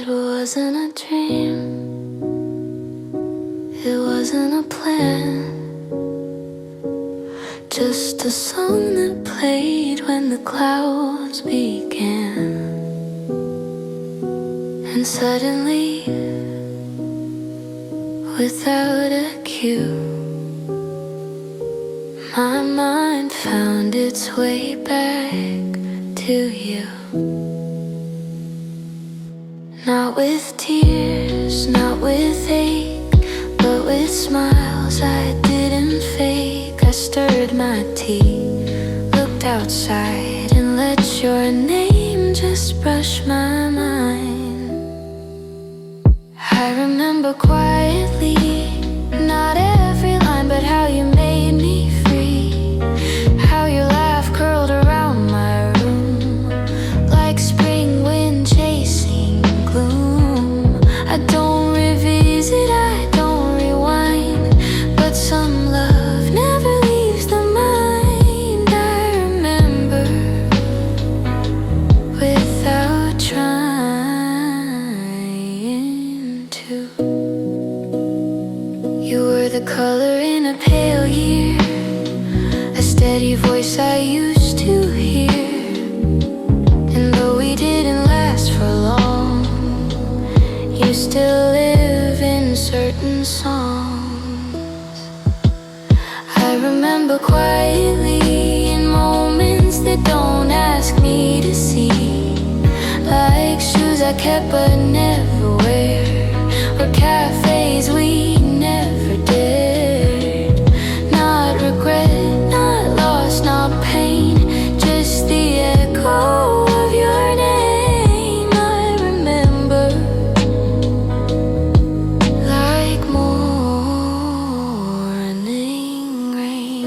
It wasn't a dream, it wasn't a plan, just a song that played when the clouds began. And suddenly, without a cue, my mind found its way back to you. Not with tears, not with ache, but with smiles I didn't fake. I stirred my tea, looked outside, and let your name just brush my mind. I remember quietly, not every line, but how you made me free. How your laugh curled around my room, like spring wind chasing gloom. I don't revisit, I don't rewind, but some love never leaves the mind. I remember without trying to. You were the color in a pale year, a steady voice I used to hear. And though we didn't last for long, you still live in certain songs. I remember quietly in moments that don't ask me to see, like shoes I kept but never wear, or cafes we never dared. Not regret, not loss, not pain, just the echo of your name. I remember like morning rain.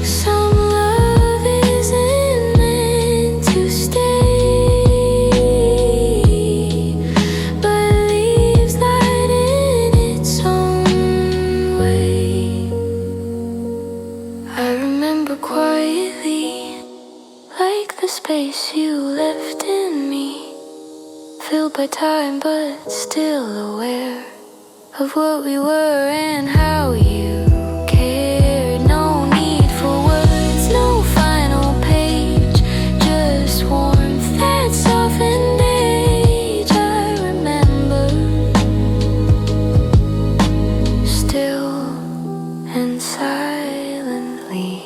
Some love isn't meant to stay, but leaves light in its own way. I remember quietly, like the space you left in me, filled by time but still aware of what we were and how you cared. No need for words, no final page, just warmth that softened age. I remember still and silently.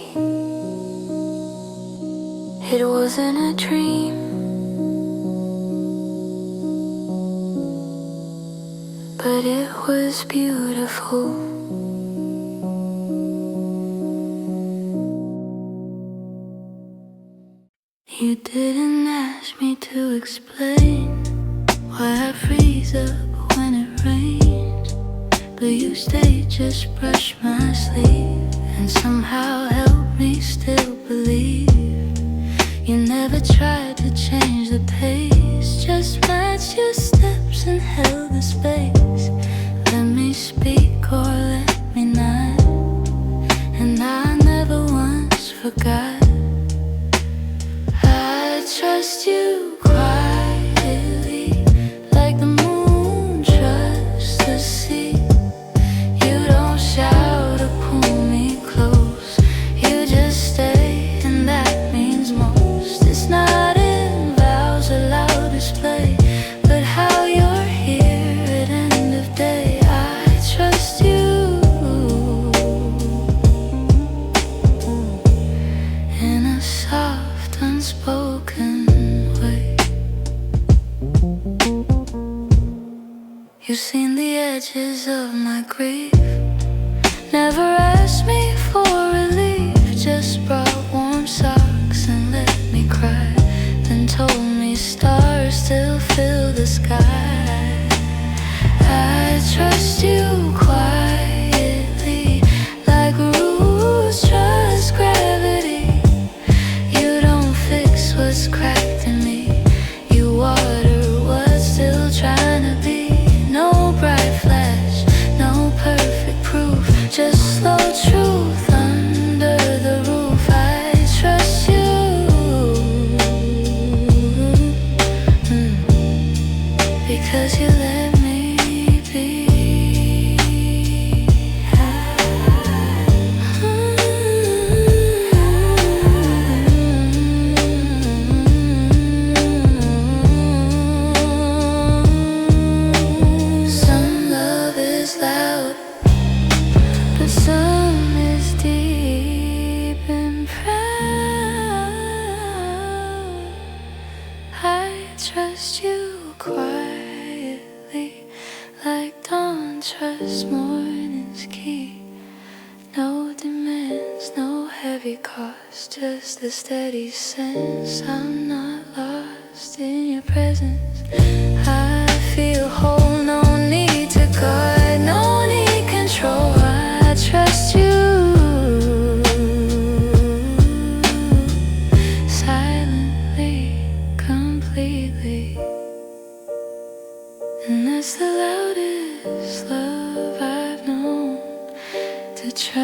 It wasn't a dream, but it was beautiful. You didn't ask me to explain why I freeze up when it rains, but you stayed, just brush my sleeve, and somehow helped me still believe. You never tried to change the pace, just matched your steps and held the space. Let me speak or let me not, and I never once forgot. I trust you quietly, like the moon trusts the sea. You don't shout or pull me close, you just stay, and that means most. It's not in vows or loud display, but how you're here at end of day. I trust you in a soft, unspoken way. You've seen the edges of my grief, never asked me for relief, just brought warm socks and let me cry, then told me stars still fill the sky. I trust you quietly, like roots trust gravity. You don't fix what's cracked in me, you water what's still trying to be. No bright flash, no perfect proof, just slow truth under the roof. I trust you trust you quietly, like dawn trusts morning's key. No demands, no heavy cost, just the steady sense I'm not lost in your presence. I feel whole, no need to guard, no need control. I trust you silently, completely. And that's the loudest love I've known to trust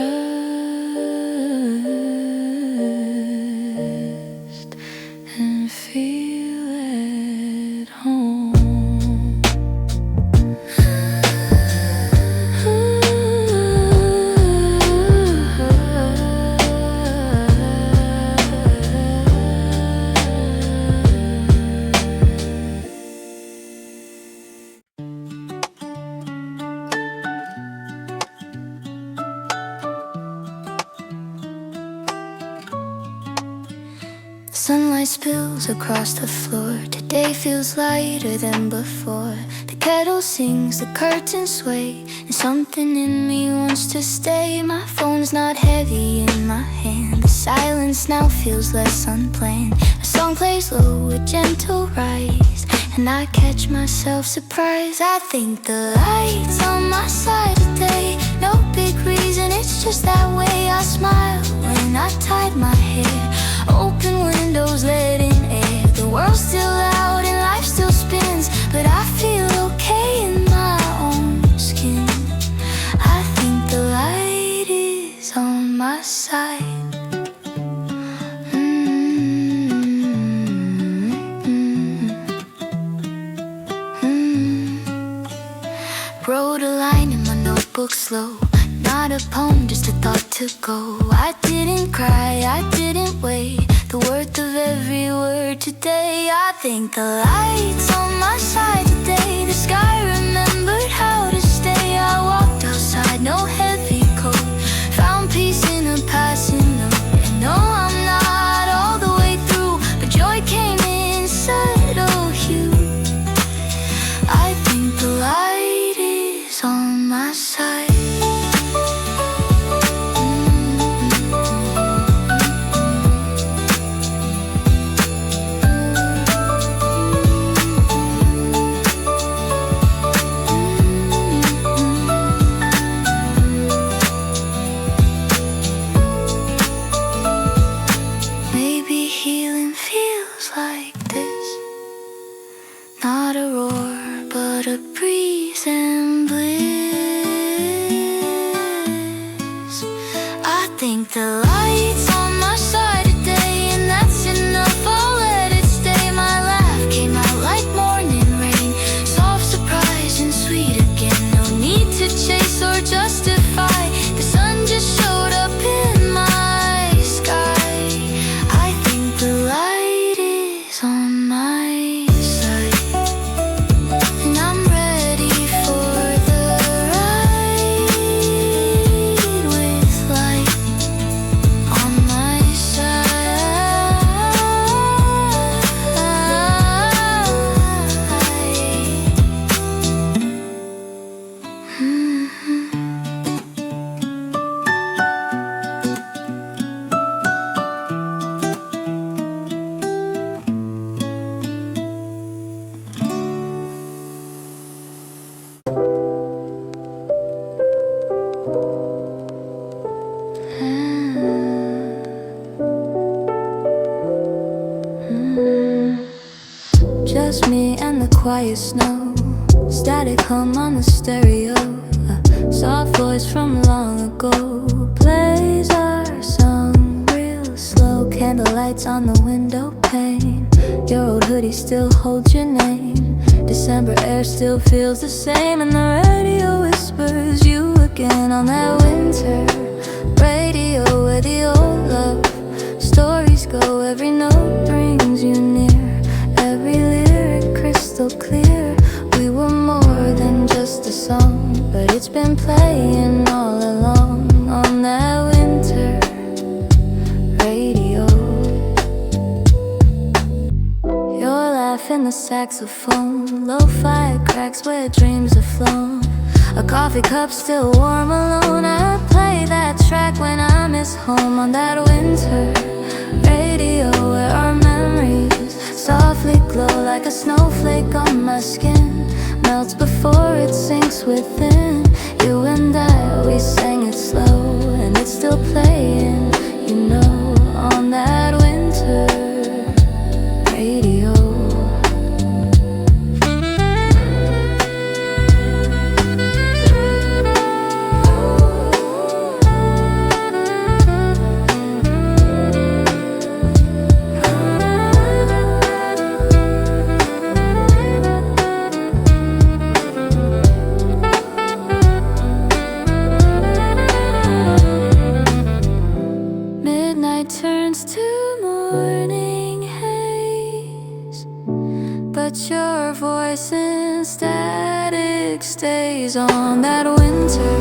and feel at home. Sunlight spills across the floor. Today feels lighter than before. The kettle sings, the curtains sway, and something in me wants to stay. My phone's not heavy in my hand. The silence now feels less unplanned. A song plays low, a gentle rise, and I catch myself surprised. I think the light's on my side today. No big reason, it's just that way. I smile when I tied my hair. Open windows, let in air. The world's still loud and life still spins, but I feel okay in my own skin. I think the light is on my side. Wrote a line in my notebook slow. Not a poem, just a thought to go. I didn't cry, I didn't weigh the worth of every word today. I think the light's on my side today. The sky remembered how to stay. I walked outside, no heavy coat. Found peace in a passing note. And no, I'm not all the way through, but joy came in subtle hue. I think the light is on my side. Not a roar, but a breeze and bliss. I think the light's on my side today, and that's enough, I'll let it stay. My laugh came out like morning rain, soft, surprise, and sweet again. No need to chase or justify, the sun just showed up in my sky. I think the light is on my side. Just me and the quiet snow, static hum on the stereo. A soft voice from long ago plays our song real slow. Candlelights on the window pane. Your old hoodie still holds your name. December air still feels the same, and the radio whispers you again on that winter radio where the old love stories go. Every note brings you near, every lyric crystal clear. We were more than just a song, but it's been playing all along on that winter radio. Your laugh life in the saxophone. Lo-fi cracks where dreams have flown. A coffee cup still warm alone. I play that track when I miss home on that winter radio where our memories softly glow like a snowflake on my skin. Melts before it sinks within. You and I, we sang it slow, and it's still playing, you know, on that winter radio. Turns to morning haze, but your voice in static stays on that winter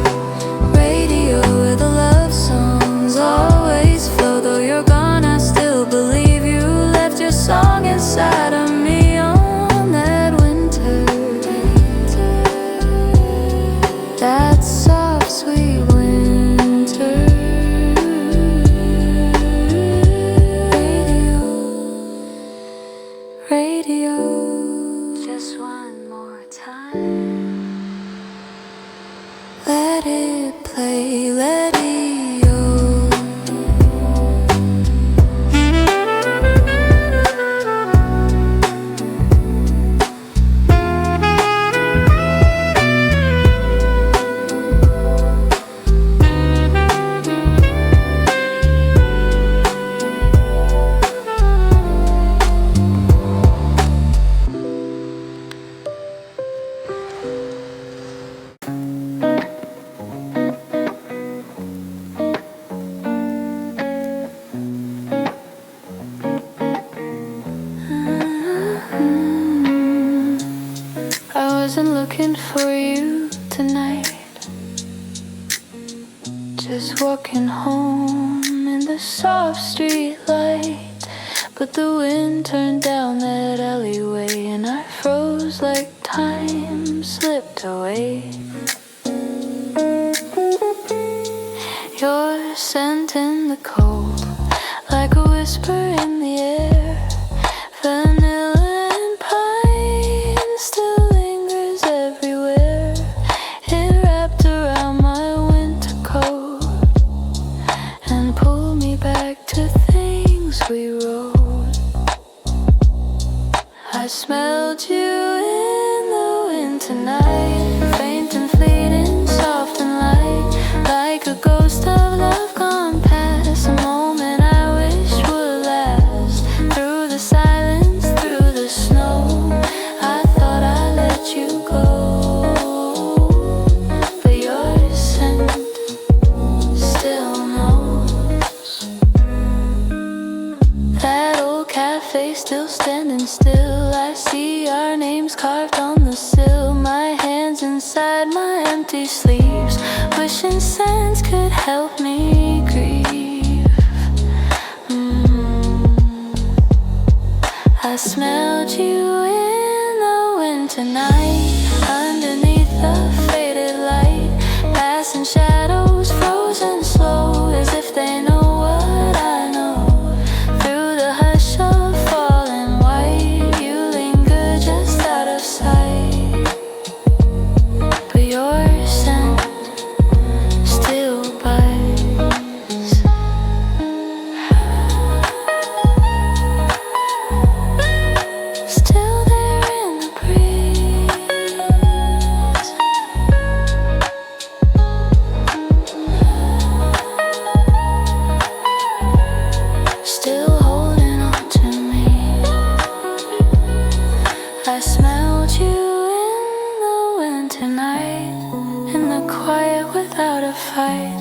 radio where the love songs always flow. Though you're gone, I still believe you left your song inside of me on that winter. That soft, sweet winter. Radio, just one more time. Let it play, let it I wasn't looking for you tonight. Just walking home in the soft street light. But the wind turned down that alleyway, and I froze like time slipped away. Your scent in the cold, like a whisper in the air. Vanilla and pine still lingers everywhere. It wrapped around my winter coat and pulled me back to things we wrote. I smelled you in the wind tonight, faint and fleeting, soft and light, like a ghost of love gone past. A moment I wish would last. Through the silence, through the snow, I thought I let you go, but your scent still knows. That old cafe still standing still. I see our names carved on the sill. My hands inside my empty sleeves, wishing scents could help me grieve. I smelled you in the wind tonight, underneath the faded light, passing shadows frozen slow, as if they know what I know. Through the hush of falling white, you linger just out of sight, but your scent still bites. Still there in the breeze. Still holding on to me. I smelled you in the wind tonight, in the quiet without a fight.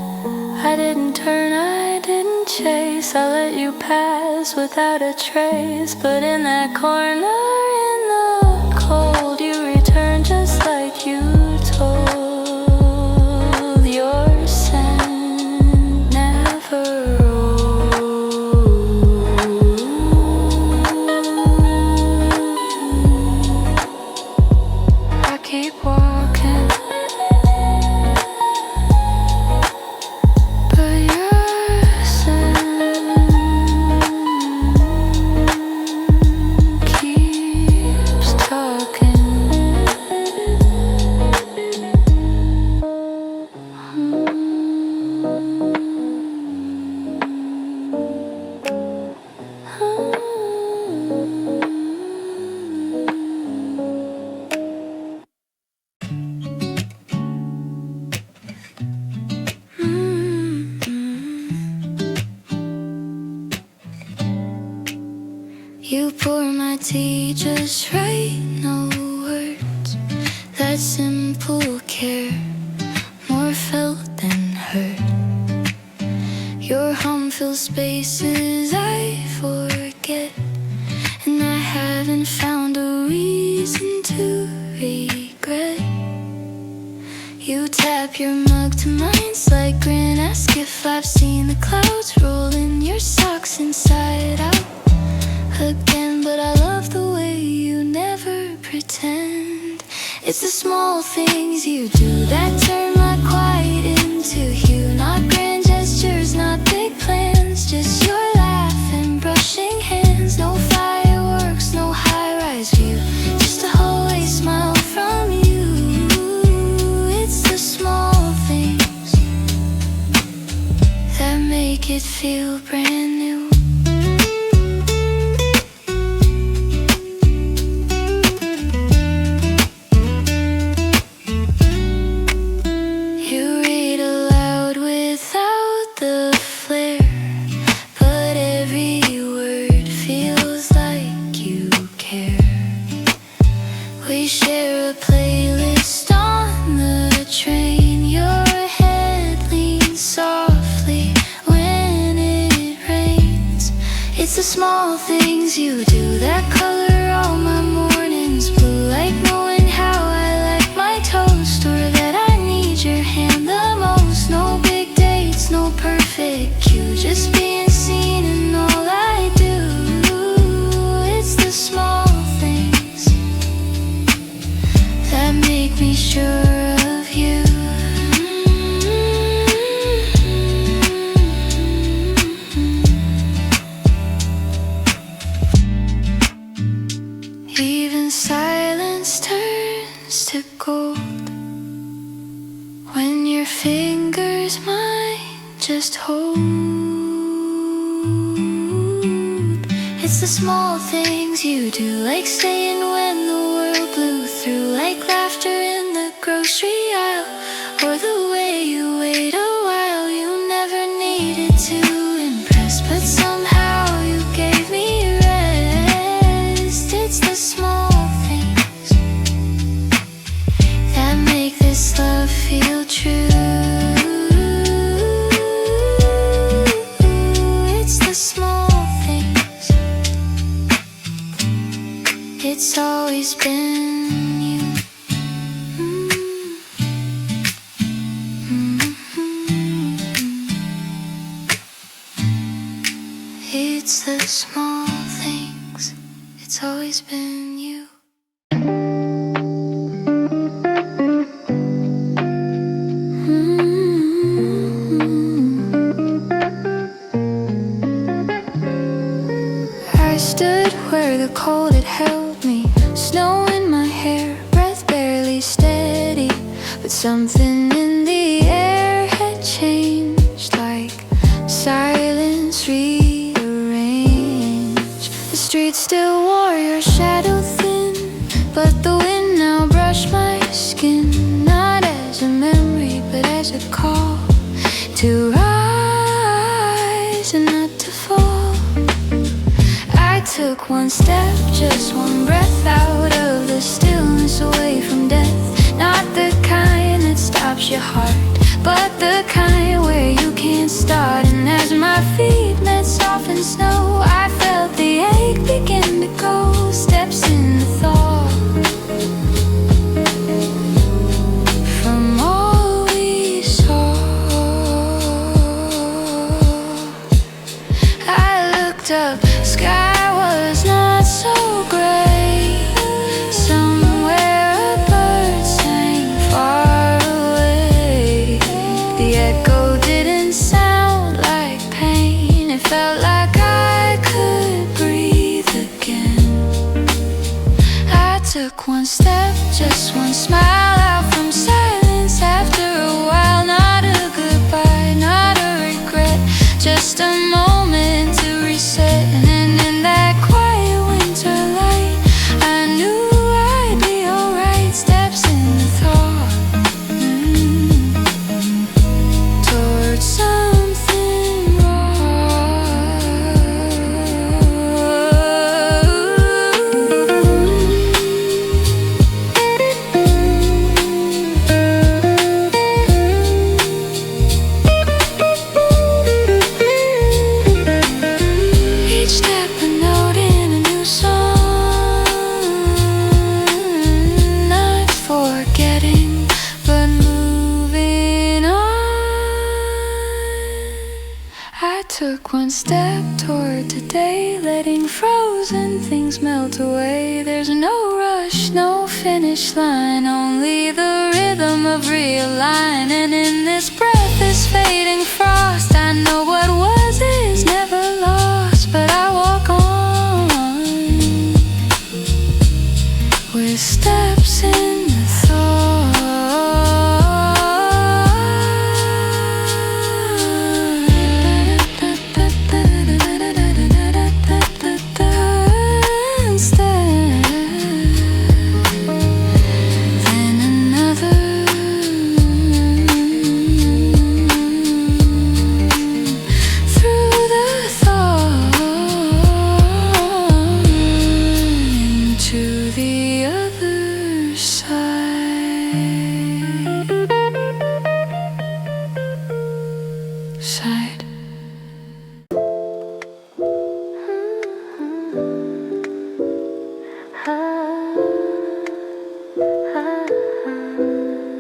I didn't turn, I didn't chase, I let you pass without a trace. But in that corner, in the cold, you returned just like you told. Your scent never rolled. You pour my tea just right, no words. That simple care, more felt than heard. Your hum fills spaces I forget, and I haven't found a reason to regret. You tap your mug to mine, it's like grin. Ask if I've seen the clouds rolling your socks inside out again. But I love the way you never pretend. It's the small things you do that turn my quiet into hue. Not grand gestures, not big plans, just your laugh and brushing hands. No fireworks, no high-rise view, just a hallway smile from you. It's the small things that make it feel brand new. You read aloud without the flair, but every word feels like you care. We share a playlist on the train. Your head leans softly when it rains. It's the small things you do that color all my mornings blue, like knowing how I like my toast, or that I need your hand the most. No big dates, no perfect cue, just being seen in all I do. It's the small things that make me sure of you. Even silence turns to gold when your fingers mine just hold. It's the small things you do, like staying when the world blew through, like laughter in the grocery aisle, or the way you wait a while. You never needed to impress, but somehow you gave me rest. It's the small things that make this love feel true. It's the small things. It's always been you. It's the small things. It's always been you. I stood where the cold had held me, snow in my hair, breath barely steady, but something in the air had changed, like silence rearranged. The street still wore your shadow thin, but the wind now brushed my skin, not as a memory, but as a call to rise and not to fall. I took one step, just one breath out of the stillness, away from death. Not the kind that stops your heart, but the kind where you can't start. And as my feet met softened snow, I felt the ache begin to go. Steps in the thaw, from all we saw. I looked up, sky was not so gray. Somewhere a bird sang far away. The echo didn't sound like pain, it felt like I could breathe again. I took one step, just one smile out from silence. After a while, not a goodbye, not a regret, just a moment to reset. And then in that quiet winter light, I knew I'd be alright. Steps in the thaw, towards something wrong. step toward today, letting frozen things melt away. There's no rush, no finish line, only the rhythm of real line. And in this breath, this fading frost, I know what was is never lost, but I walk on with steps in the side.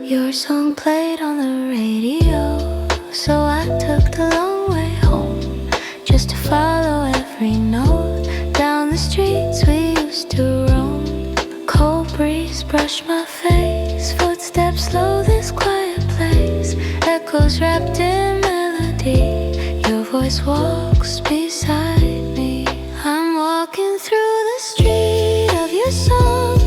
Your song played on the radio, so I took the long way home just to follow every note down the streets we used to roam. The cold breeze brushed my face, footsteps slow this quiet place, echoes wrapped in melody. Your voice walks beside me. I'm walking through the street of your song.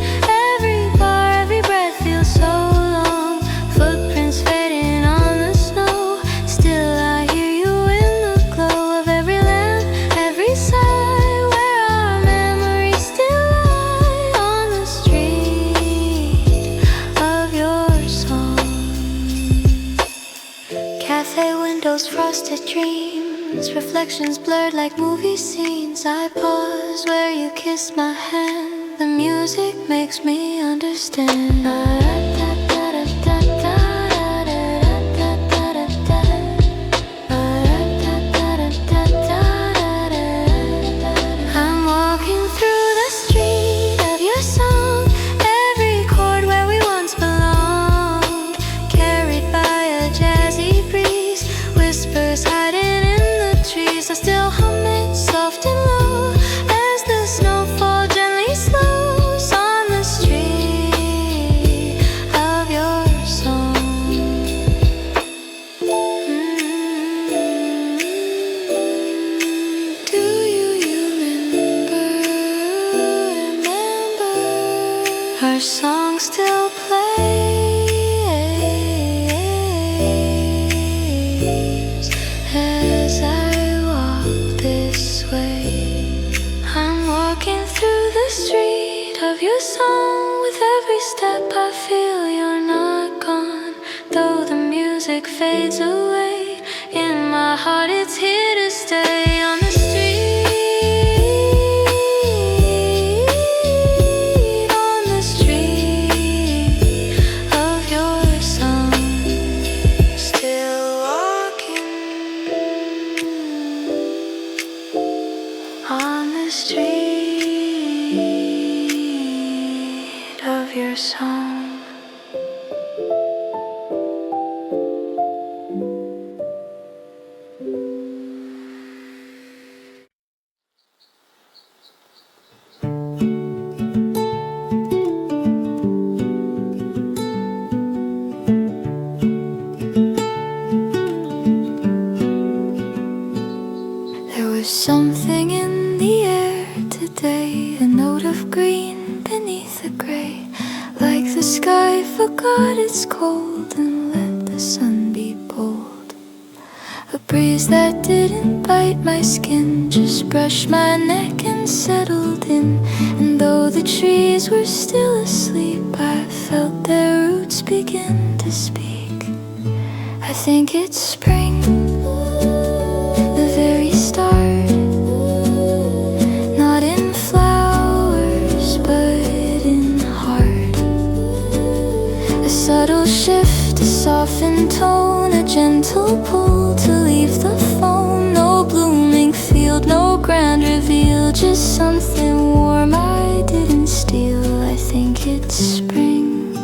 Every bar, every breath feels so long. Footprints fading on the snow. Still I hear you in the glow of every lamp, every sigh, where our memories still lie on the street of your song. Cafe windows, frosted dreams, reflections blurred like movie scenes. I pause where you kissed my hand. The music makes me understand. I'm walking through the street of your song. Every chord where we once belonged, carried by a jazzy breeze, whispers hiding in the trees. I still hum it soft and low as the snowfall gently slows on the street of your song. Do you remember? Our song still plays as I walk this way. I'm walking through the street of your song. With every step I feel you're not gone. Though the music fades away, in my heart it's here to stay. On the street of your song. Still walking on the street of your song. There was something in the air today, a note of green beneath the gray, like the sky forgot it's cold and let the sun be bold. A breeze that didn't bite my skin just brushed my neck and settled in. And though the trees were still asleep, I felt their roots begin to speak. I think it's spring, the very start, not in flowers but in heart. A subtle shift, a softened tone, a gentle pull to leave the phone. No blooming field, no grand reveal, just something warm I didn't steal. I think it's spring,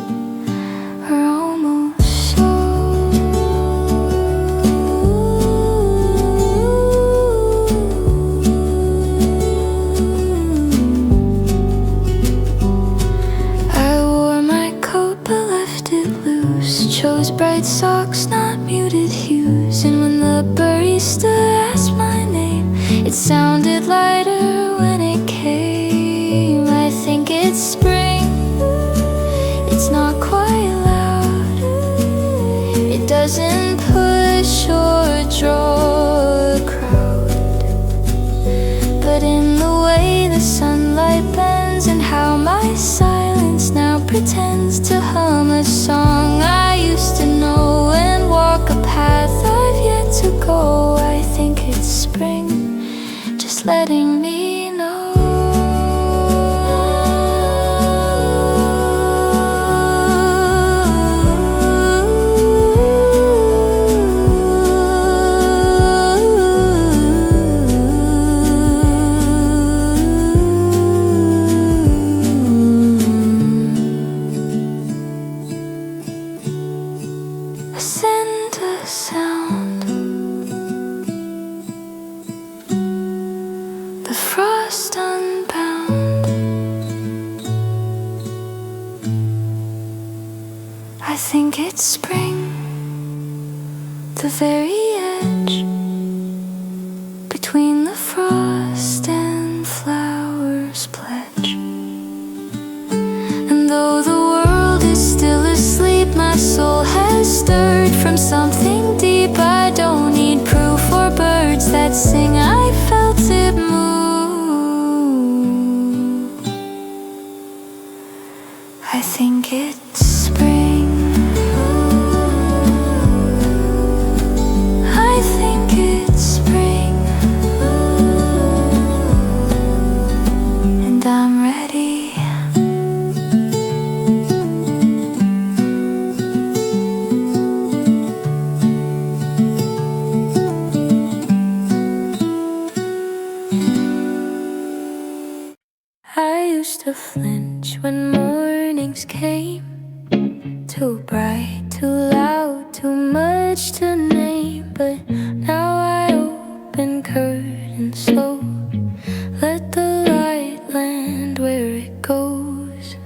or almost so. bright socks, not muted hues. And when the barista asked my name, it sounded lighter when it came. I think it's spring, it's not quite loud. It doesn't push or draw a crowd, but in the way the sunlight bends and how my silence now pretends to hum a song I used to know and walk a path I've yet to go. I think it's spring, just letting me know. A scent, a sound, the frost unbound. I think it's spring, the very edge between the frost and flowers pledge. And though the world is still asleep, my soul has stirred from something deep. I don't need proof or birds that sing, I felt it move. I think it's spring, I think it's spring, and I'm ready. I used to flinch when mornings came, too bright, too loud, too much to name. But now I open curtains slow, let the light land where it goes.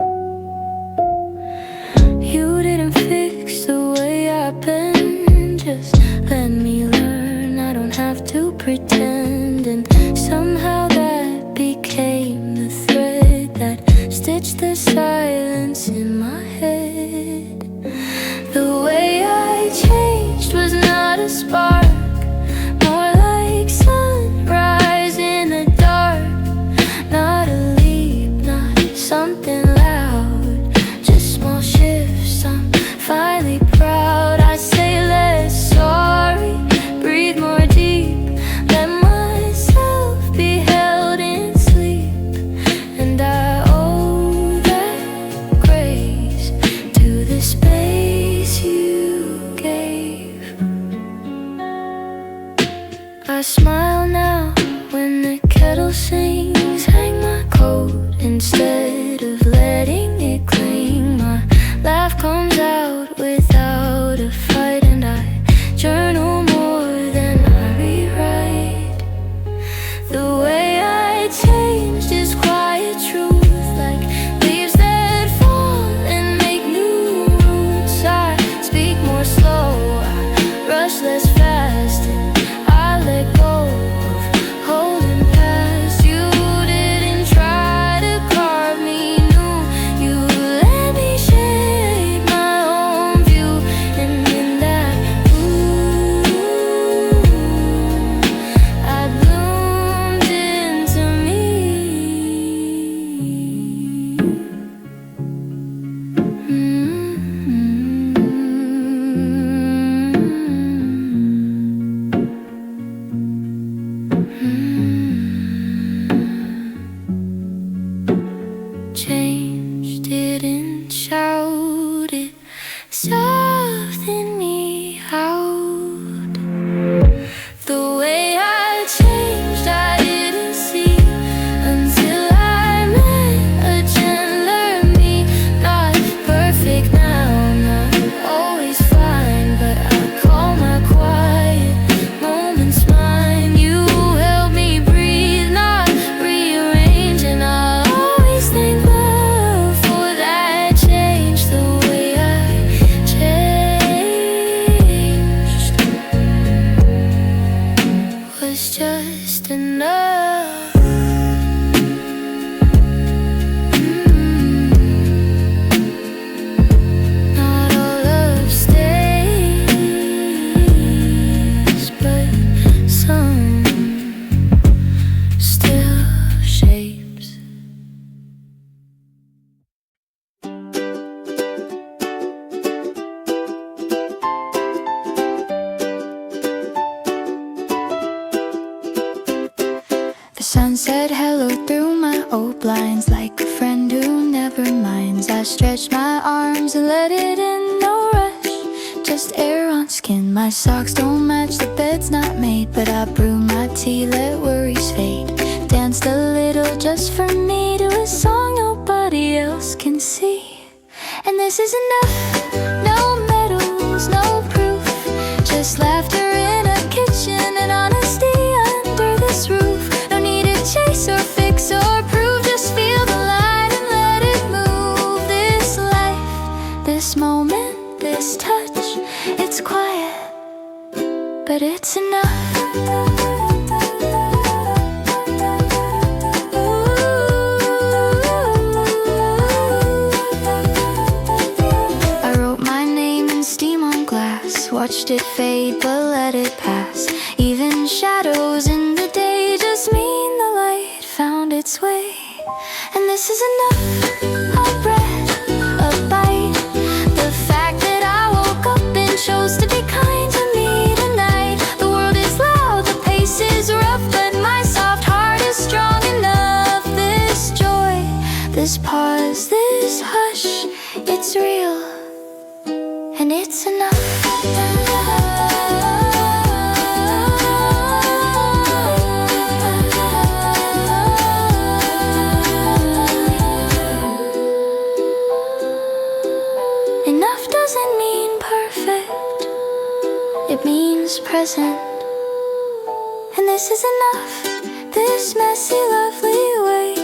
You didn't fix the way I've been, just let me learn. I don't have to pretend, and somehow that became the thread that stitched the silence in my head. The way I changed was not a spark, more like sunrise in the dark. Not a leap, not something loud, just small shifts. I'm finally proud. I say less sorry, breathe more deep, let myself be held in sleep. And I owe that grace to the space you gave. I smile now when the kettle sings, hang my coat instead of and said hello through my old blinds. Like a friend who never minds, I stretched my arms and let it in. No rush, just air on skin. My socks don't match, the bed's not made, but I brew my tea, let worries fade. Danced a little just for me to a song nobody else can see. And this is enough, no medals, no proof, just laughter in a kitchen and honesty under this roof. No need to chase or fix or prove, just feel the light and let it move. This life, this moment, this touch, it's quiet, but it's enough. Watched it fade, but let it pass. Even shadows in the day just mean the light found its way. And this is enough, a breath, a bite. The fact that I woke up and chose to be kind to me tonight. The world is loud, the pace is rough, but my soft heart is strong enough. This joy, this pause, this hush, it's real, and it's enough. Enough doesn't mean perfect, it means present. And this is enough, this messy, lovely way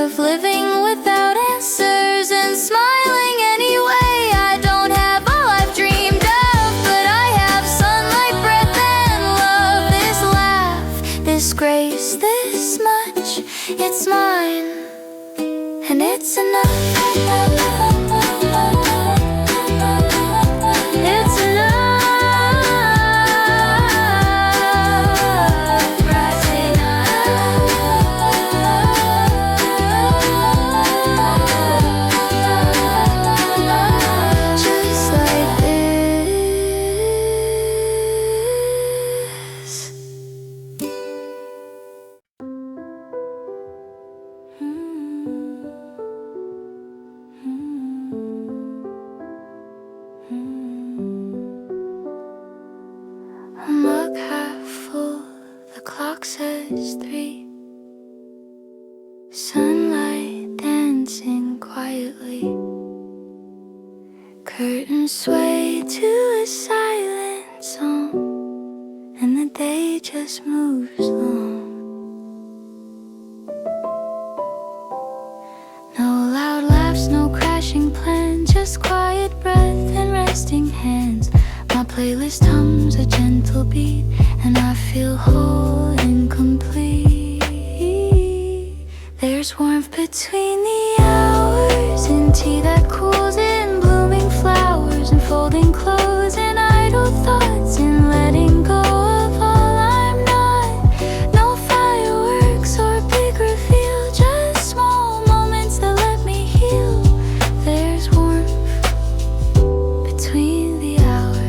of living without answers and smiling anyway. I don't have a life dreamed of, but I have sunlight, breath, and love. This laugh, this grace, this much, it's mine, and it's enough. It's enough. Rising up, just like this. A mug half full, the clock says 3. Sunlight dancing quietly. Curtains sway to a silent song, and the day just moves along. No loud laughs, no crashing plans, just quiet breath and resting hands. My playlist hums a gentle beat, and I feel whole and complete. There's warmth between the hours, and tea that cools in blooming flowers, and folding clothes, and idle thoughts, and letting go of all I'm not. No fireworks or big reveal, just small moments that let me heal. There's warmth between the hours.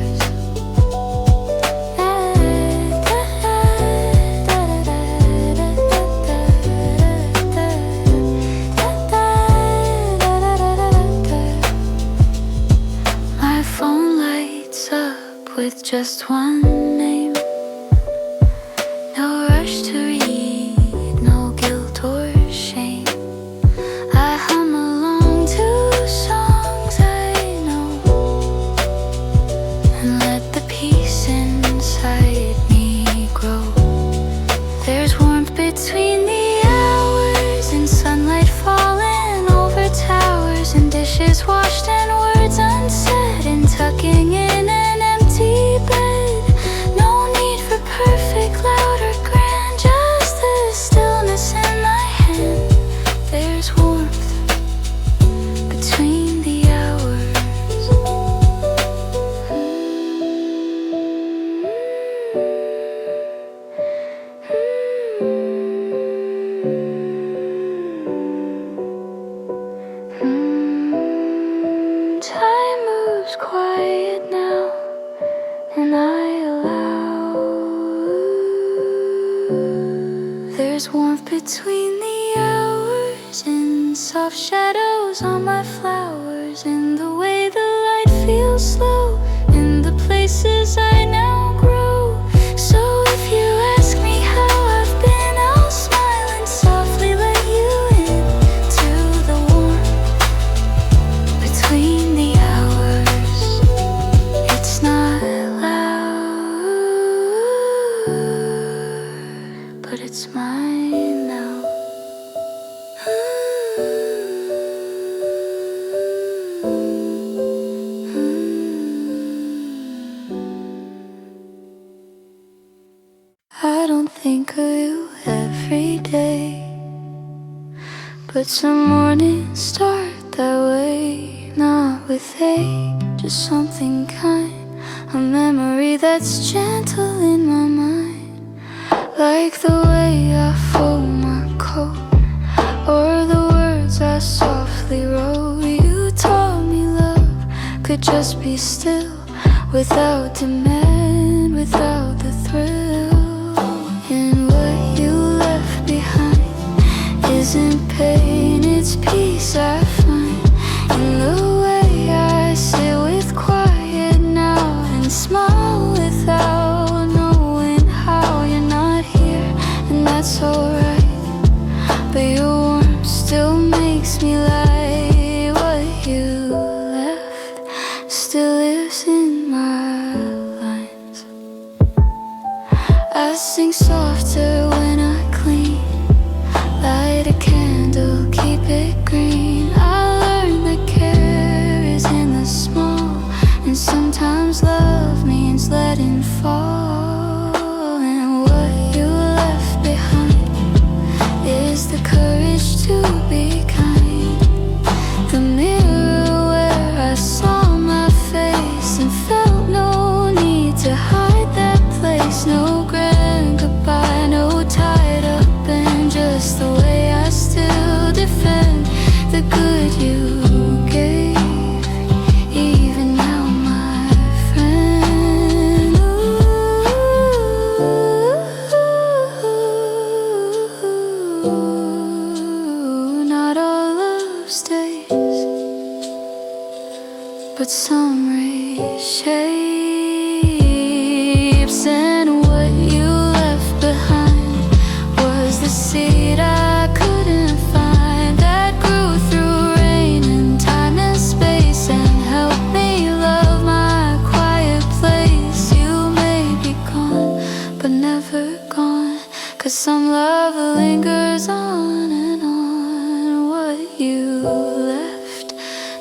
My phone lights up with just one name. No rush to read, no guilt or shame. I hum along to songs I know, and let the peace inside me grow. There's warmth between the hours, and sunlight falling over towers, and dishes washed and words unsaid, and tucking in an empty bed. between the hours, in soft shadows on my flowers, in the way the light feels slow, in the places I now grow. So if you ask me how I've been, I'll smile and softly let you into the warmth between the hours. It's not loud, but it's mine now. I don't think of you every day, but some mornings start that way. Not with hate, just something kind, a memory that's gentle in my mind. Like the way I fold my coat, or the words I softly wrote. You taught me love could just be still, without demand, without the thrill. And what you left behind isn't pain, it's peace I find in the way I sit with quiet now and smile without knowing how. You're not here, and that's alright, but your warmth still makes me light. What you left still lives in my lines. I sing softer when I clean, light a candle, keep it green. I learned that care is in the small, and sometimes love means letting fall. And what you left behind is the courage to be kind. The mirror where I saw my face and felt no need to hide that place. No grand goodbye, no tied up, and just the way I still defend the good you gave, even now, my friend. Ooh, not all love stays, but some reshapes. And what you left behind was the seed I couldn't find, that grew through rain and time and space, and helped me love my quiet place. You may be gone, but never gone, 'cause some love lingers on and on. What you left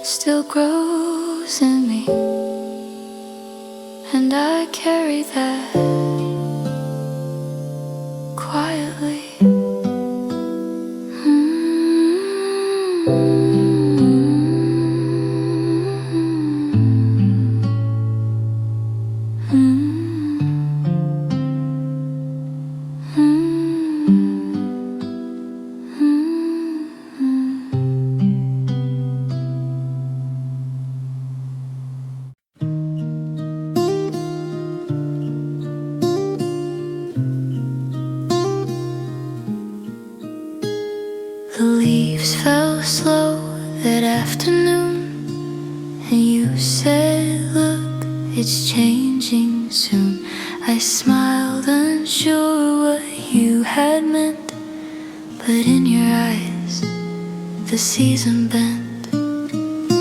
still grows in me, and I carry that quietly. The leaves fell slow that afternoon, and you said, look, it's changing soon. I smiled, unsure what you had meant, but in your eyes the season bent.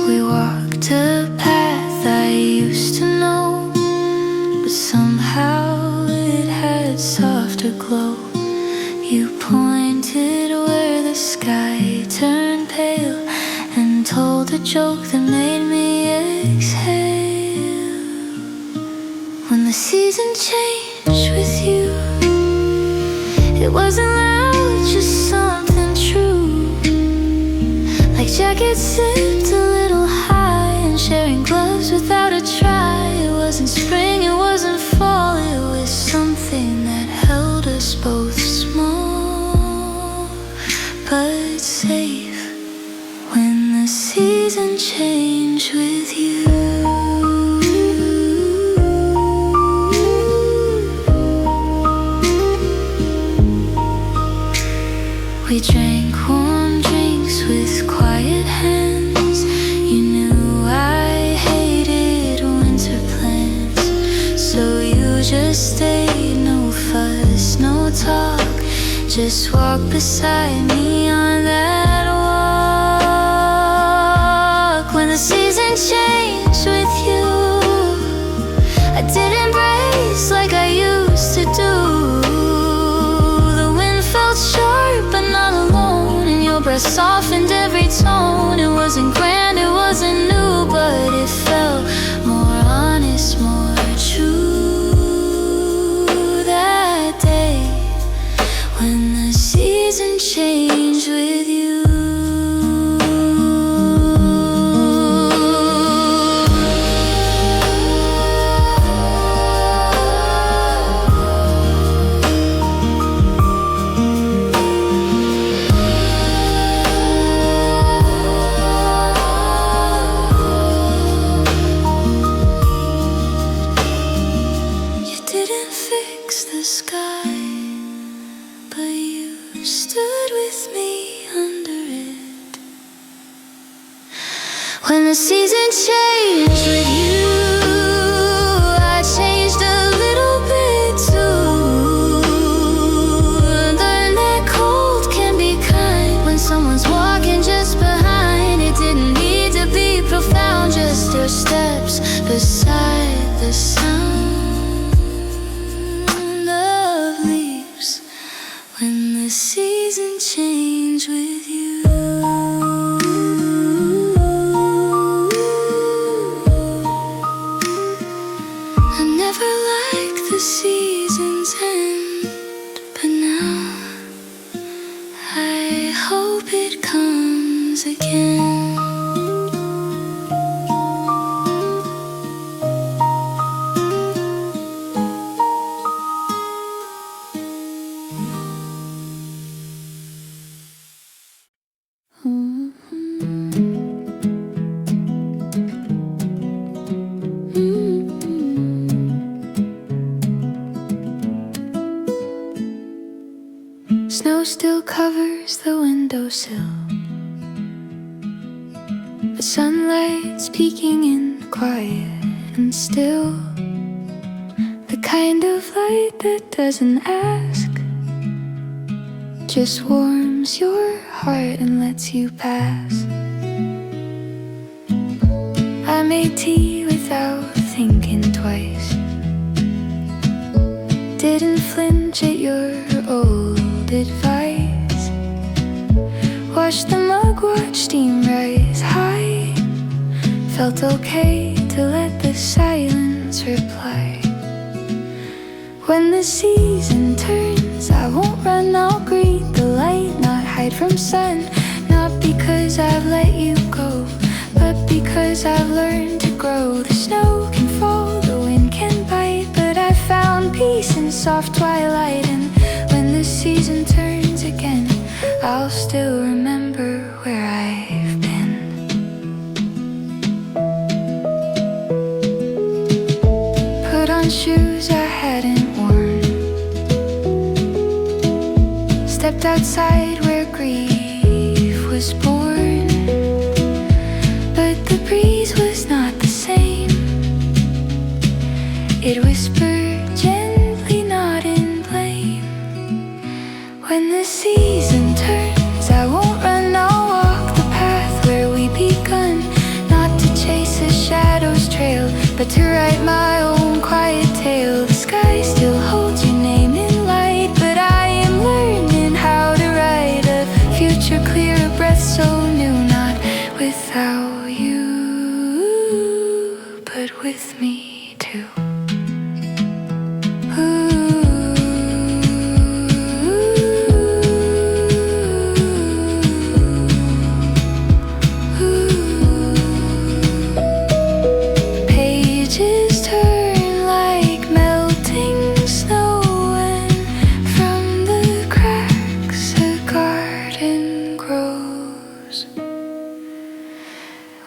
We walked a path I used to know, but somehow it had softer glow. You pointed where the sky turned pale, and told a joke that made me exhale. When the season changed with you, it wasn't loud, just something true. Like jackets zipped a little high, and sharing gloves without a try. It wasn't spring, it wasn't fall, it was something that held us both small but safe. When the season changed with you, drank warm drinks with quiet hands. You knew I hated winter plans, so you just stayed. No fuss, no talk, just walk beside me on that walk. When the season changed with you, I did embrace like I used to do. The wind felt sharp but not alone, and your breath softened every tone. It wasn't grand, it wasn't new, but it felt more honest, more true. That day when the season changed with you. The sky, but you stood with me under it. When the season changed with you, I changed a little bit too. Learned that cold can be kind when someone's walking just behind. It didn't need to be profound, just your steps beside the sound. When the season changed with you. I never liked the season's end, but now I hope it comes again. Snow still covers the windowsill, but sunlight's peeking in quiet and still. The kind of light that doesn't ask, just warms your heart and lets you pass. I made tea without thinking twice, didn't flinch at your old advice. Watched the mug, watch steam rise high. Felt okay to let the silence reply. When the season turns, I won't run, I'll greet the light, not hide from sun. Not because I've let you go, but because I've learned to grow. The snow can fall, the wind can bite, but I found peace in soft twilight. And when the season turns again, I'll still remember where I've been. Put on shoes I hadn't worn, stepped outside where grief was born, but the breeze was not the same. It whispered gently, not in blame. When the season turns, I won't run, I'll walk the path where we begun. Not to chase a shadow's trail, but to write my own quiet tale. The sky still holds your name in light, but I am learning how to write a future clear, a breath so new. Not without you, but with me too.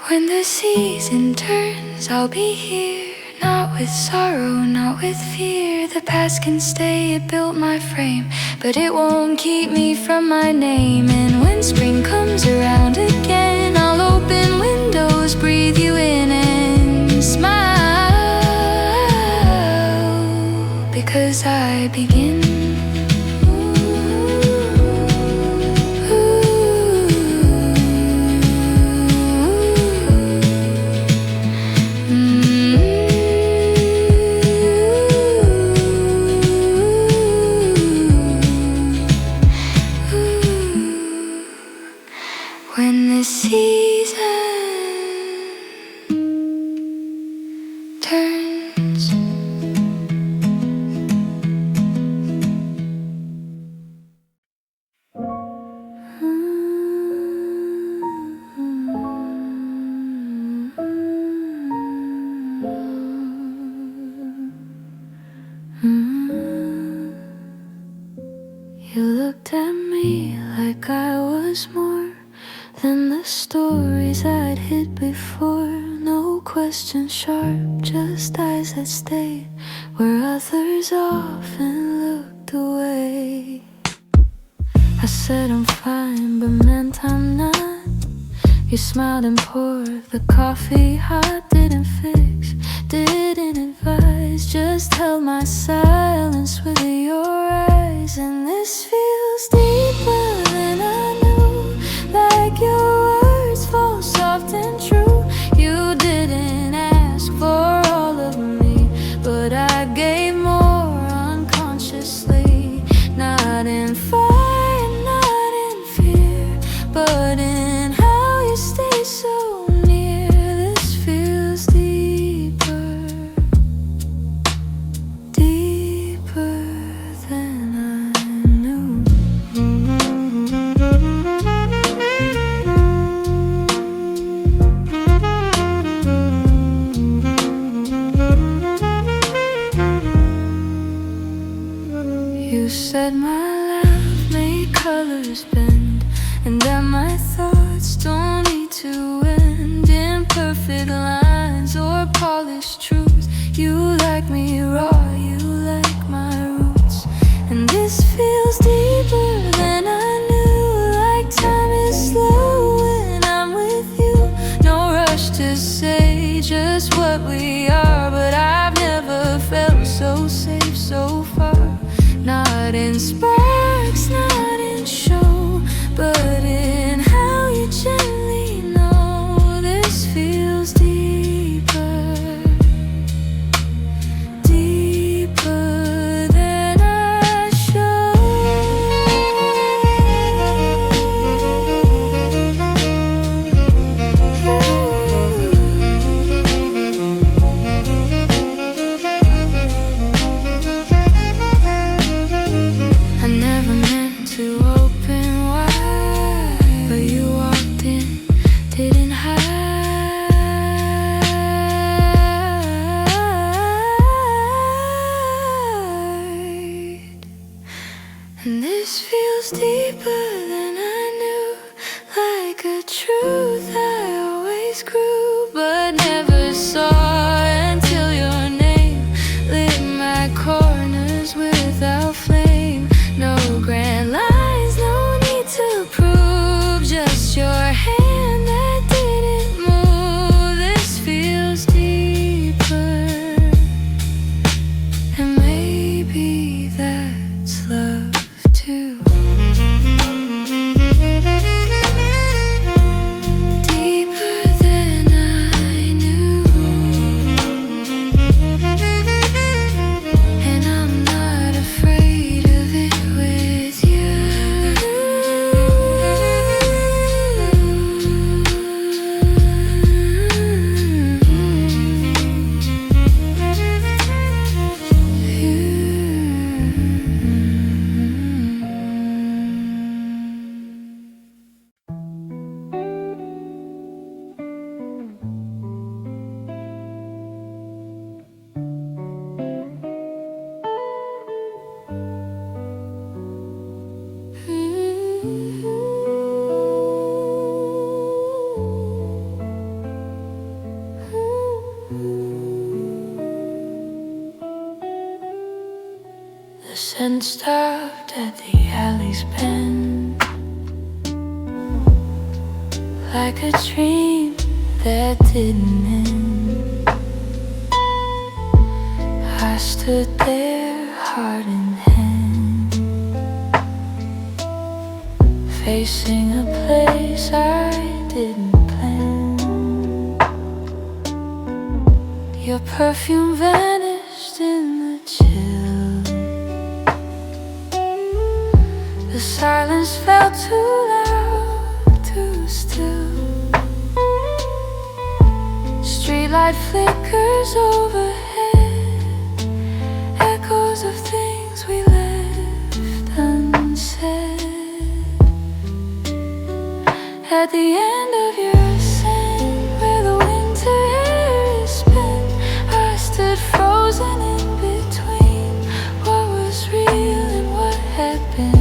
When the season turns, I'll be here, not with sorrow, not with fear. The past can stay, it built my frame, but it won't keep me from my name. And when spring comes around again, I'll open windows, breathe you in and smile, because I begin. When the season turns, you looked at me like I was more than the stories I'd hid before. No questions sharp, just eyes that stayed where others often looked away. I said I'm fine, but meant I'm not. You smiled and poured the coffee hot. Didn't fix, didn't advise, just held my silence with your eyes. And this feels deeper than I knew, like your words fall soft and true. You didn't ask for all of me, but I gave more unconsciously. Not in fire, not in fear, but in how you stay so near. This feels deeper, deeper than I knew. You said my laugh made colors bend, and that my thoughts don't need to end in perfect lines or polished truths. You like me raw, you like my roots. And this feels deeper than I knew, like time is slow when I'm with you. No rush to say just what we are, but I've never felt so safe so far. Not in sparks, not in show, but in how you gently know. This feels deeper, deeper than I show. I never meant to open wide, but you walked in, didn't hide. And this feels deeper than I knew, like a truth I always grew, but never saw until your name lit my corners without flame. No grand lines, no need to prove, just your hand that didn't and stopped at the alley's bend, like a dream that didn't end. I stood there, heart in hand, facing a place I didn't plan. Your perfume vanished in the chill. The silence felt too loud, too still. Streetlight flickers overhead, echoes of things we left unsaid. At the end of your ascent, where the winter air is spent, I stood frozen in between what was real and what had been.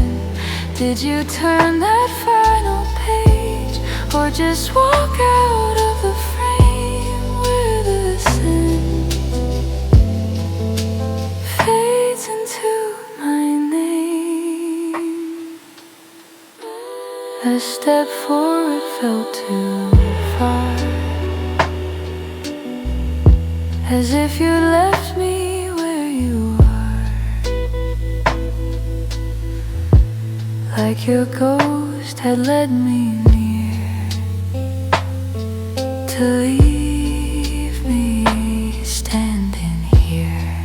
Did you turn that final page, or just walk out of the frame where the scent fades into my name? A step forward felt too far, as if you left me where you are, like your ghost had led me near, to leave me standing here.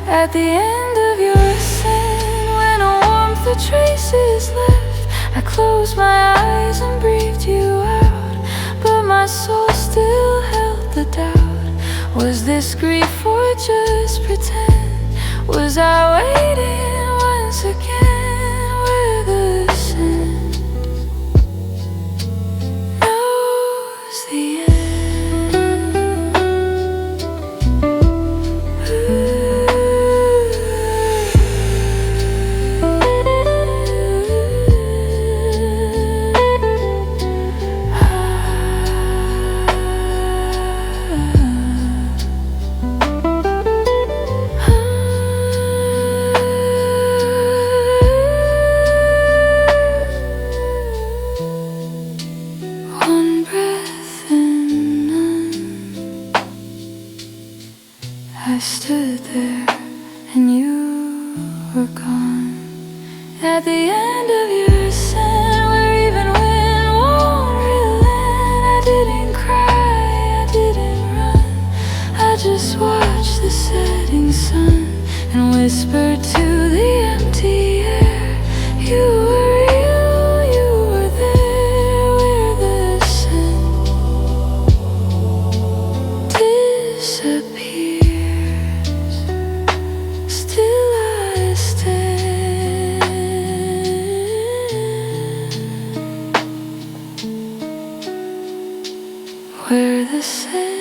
At the end of your ascent, when a warmth of traces left, I closed my eyes and breathed you out, but my soul still held the doubt. Was this grief or just pretend? Was I waiting once again where the scent knows the end? One breath and none, I stood there and you were gone. At the end of your ascent, where even wind won't relent, I didn't cry, I didn't run, I just watched the setting sun and whispered to the empty air, you were real, you were there where the scent disappears. Still I stand, where the scent